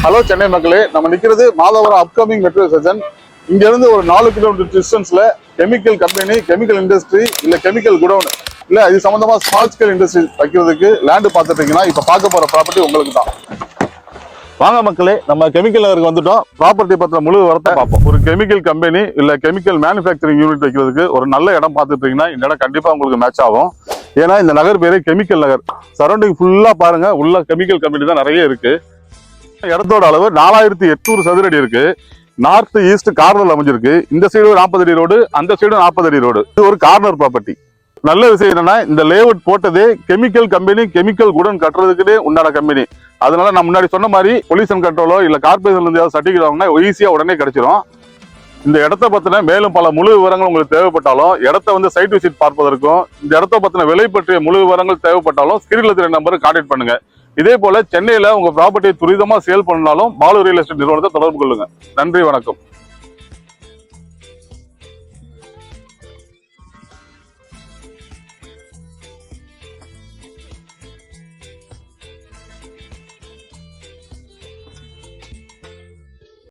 Hello Chennai மக்களே, நம்ம நிக்கிறது மாதவரம் அப்கமிங் மெட்ரோ ஸ்டேஷன். இங்க இருந்து ஒரு 4 கிலோமீட்டர் டிஸ்டன்ஸ்ல கெமிக்கல் கம்பெனி, கெமிக்கல் இண்டஸ்ட்ரி, இல்ல கெமிக்கல் குடோன், இல்ல இது சம்பந்தமா ஸ்மால் ஸ்கேல் இண்டஸ்ட்ரி வைக்கிறதுக்கு லேண்ட் பார்த்துட்டீங்கன்னா இப்ப பார்க்க போற ப்ராப்பர்ட்டி உங்களுக்கு தான். வாங்க மக்களே, நம்ம கெமிக்கல் நகருக்கு வந்துட்டோம். ப்ராப்பர்ட்டி பத்திர முழு விவரத்தை பார்ப்போம். ஒரு கெமிக்கல் கம்பெனி இல்ல கெமிக்கல் மேனுஃபேக்சரிங் யூனிட் வைக்கிறதுக்கு ஒரு நல்ல இடம் பார்த்துட்டீங்கன்னா இந்த இடம் கண்டிப்பா உங்களுக்கு மேட்ச் ஆகும். ஏன்னா இந்த நகர் பேரு கெமிக்கல் நகர். சரௌண்டிங் ஃபுல்லா பாருங்க, உள்ள கெமிக்கல் கம்பெனி தான் நிறைய இருக்கு. இடத்தோட அளவு 4800 சதுர அடி இருக்கு. நார்த் ஈஸ்ட் கார்னர் அமைஞ்சிருக்கு. இந்த சைடு 40 அடி ரோடு, அந்த சைடு 40 அடி ரோடு. இது ஒரு கார்னர் ப்ராப்பர்ட்டி. நல்ல விஷயம் என்னன்னா, இந்த லேஅவுட் போட்டதே கெமிக்கல் கம்பெனி, கெமிக்கல் குடோன் கட்டுறதுக்குன்னே உண்டான கம்பெனி. அதனால நான் முன்னாடி சொன்ன மாதிரி பொல்யூஷன் கண்ட்ரோலோ இல்ல கார்பரேஷன்ல இருந்து சர்டிபிகேட் வாங்கினா ஈஸியா உடனே கிடைச்சிரும். இந்த இடத்த பத்தின மேலும் பல முழு விவரங்கள் உங்களுக்கு தேவைப்பட்டாலும், இடத்த வந்து சைட் விசிட் பார்ப்பதற்கும், இந்த இடத்த பத்தின விலை பற்றிய முழு விவரங்கள் தேவைப்பட்டாலும் ஸ்கிரீன்ல தெரிய நம்பருக்கு கான்டாக்ட் பண்ணுங்க. இதே போல சென்னையில உங்க ப்ராப்பர்ட்டியை துரிதமா சேல் பண்ணாலும் பாலு ரியல் எஸ்டேட் நிறுவனத்தை தொடர்பு கொள்ளுங்க. நன்றி, வணக்கம்.